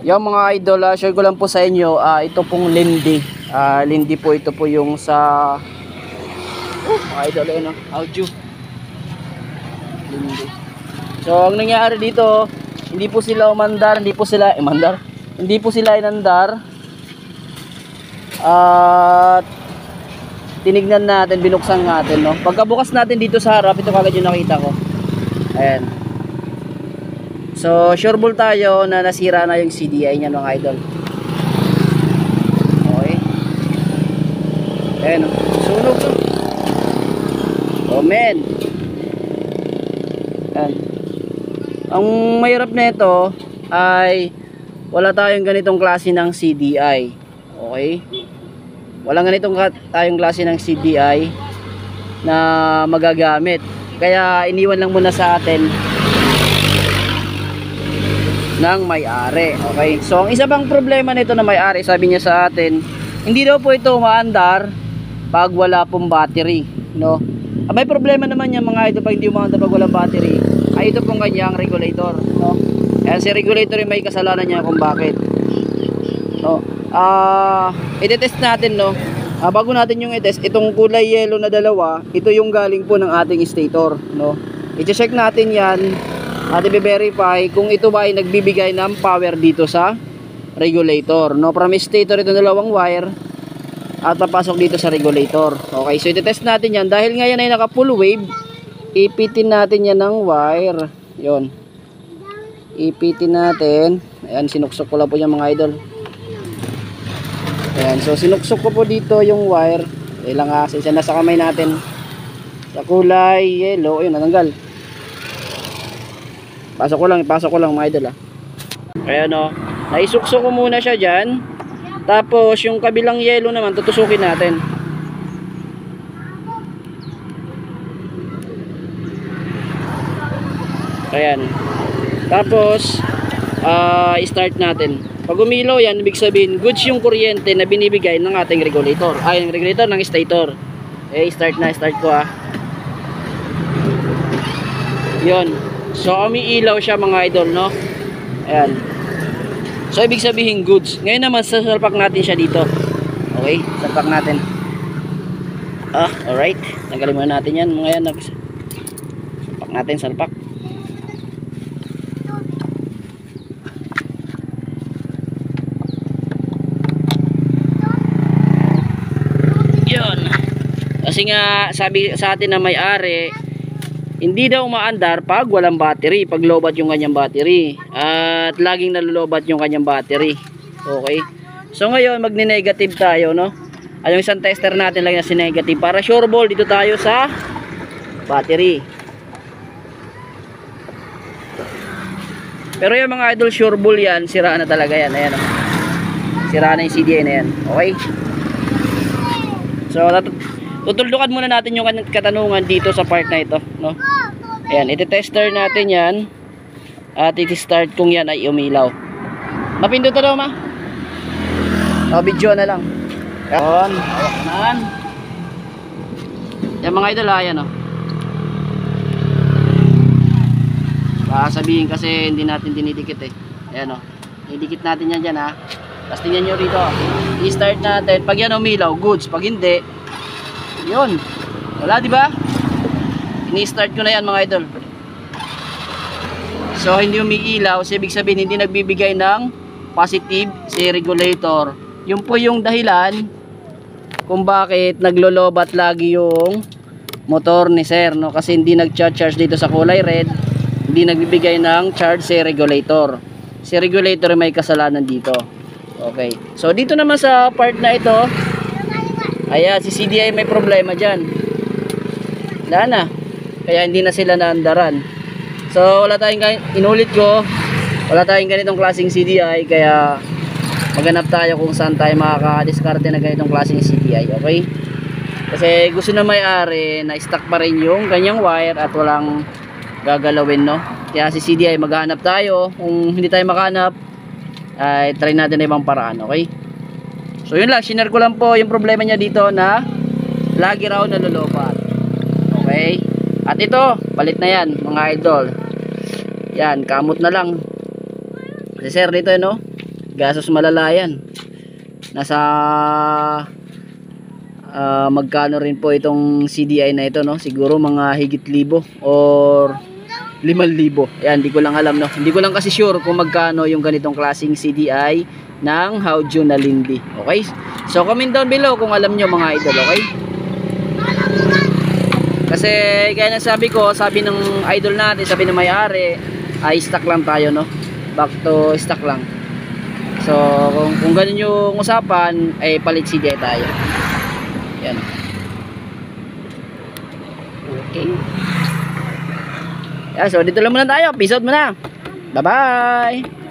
Yung mga idol, share ko lang po sa inyo, ito pong Lindy. Lindy po, ito po yung sa mga idol, ano, audio Lindy. So ang nangyari dito, hindi po sila umandar, hindi po sila inandar. At tinignan natin, binuksan natin, no. Pagkabukas natin dito sa harap, ito kagad yung nakita ko. Ayan. So sure ball tayo na nasira na yung CDI niya, mga idol. Okay. Ayan, sunog to. Oh man. Ayan. Ang mahirap na ito ay wala tayong ganitong klase ng CDI. Okay. Wala ganitong tayong klase ng CDI na magagamit. Kaya iniwan lang muna sa atin ng may-ari. Okay. So ang isa pang problema nito na may-ari, sabi niya sa atin, hindi daw po ito umaandar pag wala pong battery, no. May problema naman yan, mga ito, pag hindi umaandar pag walang battery, ay ito pong kanyang regulator, no. Kaya si regulator ay may kasalanan niya kung bakit, no. I-test natin, no. Bago natin yung i-test, itong kulay yellow na dalawa, ito yung galing po ng ating stator, no. I-check natin yan at i-verify kung ito ba ay nagbibigay ng power dito sa regulator, no. From stator ito dalawang wire at papasok dito sa regulator. Okay, so i-test natin yan. Dahil ngayon ay naka full wave, ipitin natin yan ng wire. Yon, ipitin natin. Ayan, sinuksok ko lang po yan, mga idol. Ayan, so sinuksok ko po dito yung wire. Ilang kasi siya nasa kamay natin sa kulay yellow. Ayun, natanggal. Pasok ko lang, mga idol, Ayan, o. Naisuksok ko muna siya dyan. Tapos yung kabilang yellow naman tutusukin natin. Ayan. Tapos i-start natin. Pag umilaw yan, ibig sabihin goods yung kuryente na binibigay ng ating regulator. Ng regulator ng stator. Start ko, Yun. So umiilaw siya, mga idol, no. Ayan. So ibig sabihin goods. Ngayon naman sasalpak natin siya dito. Okay, salpak natin. Alright. Tanggalin muna natin yan, mga yan. Salpak natin, salpak. Yun. Kasi nga sabi sa atin na may-ari, hindi daw umaandar pag walang battery, pag lobat yung kanyang battery, at laging nalulobat yung kanyang battery. Okay, so ngayon magne-negative tayo, no. Yung isang tester natin lang na si-negative para sure ball dito tayo sa battery. Pero yung mga idol, sure ball yan, sira na talaga yan. Ayan, sira na yung CDI na yan. Okay, so tutuldukan muna natin yung katanungan dito sa part na ito, no. Ayan, iti-tester natin yan at iti-start kung yan ay umilaw. Mapindot na daw, ma. Video na lang. Ayan, hawak naman. Yan, mga idol, ayan, baka sabihin kasi hindi natin dinidikit, ayan, idikit natin yan dyan, tapos tingnan nyo rito, i-start natin. Pag yan umilaw, goods. Pag hindi, yun, wala, diba? Ini-start ko na yan, mga idol. So hindi umiilaw, so ibig sabihin hindi nagbibigay ng positive si regulator. Yun po yung dahilan kung bakit naglolobat lagi yung motor ni sir, no? Kasi hindi nag-charge dito sa kulay red, hindi nagbibigay ng charge si regulator. Si regulator may kasalanan dito. Okay, so dito naman sa part na ito, ayan, si CDI may problema dyan. Wala na. Kaya hindi na sila naandaran. So wala tayong, inulit ko, wala tayong ganitong klaseng CDI. Kaya maghanap tayo kung saan tayo makakadiskarte na ganitong klaseng CDI. Okay, kasi gusto na may-ari na stuck pa rin yung kanyang wire at walang gagalawin, no. Kaya si CDI maghanap tayo. Kung hindi tayo makahanap, ay try natin na ibang paraan. Okay, so yun lang, share ko lang po yung problema niya dito na lagi raw nalulobat. Okay, at ito palit na yan, mga idol. Yan, kamot na lang. Kasi sir dito no, gasos malalayan. Nasa magkano rin po itong CDI na ito no? Siguro mga higit 1,000 or 5,000. Ayan, hindi ko lang alam no. Hindi ko lang kasi sure kung magkano yung ganitong klaseng CDI ng Hauju na Lindy. Okay? So comment down below kung alam nyo mga idol, okay? Kasi kaya nasabi ko, sabi ng idol natin, sabi ng may-ari, ay stock lang tayo no. Back to stock lang. So kung ganun yung usapan, ay palit CDI tayo. Yan. Okay. Yeah, so dito lang muna tayo. Peace out muna. Bye-bye.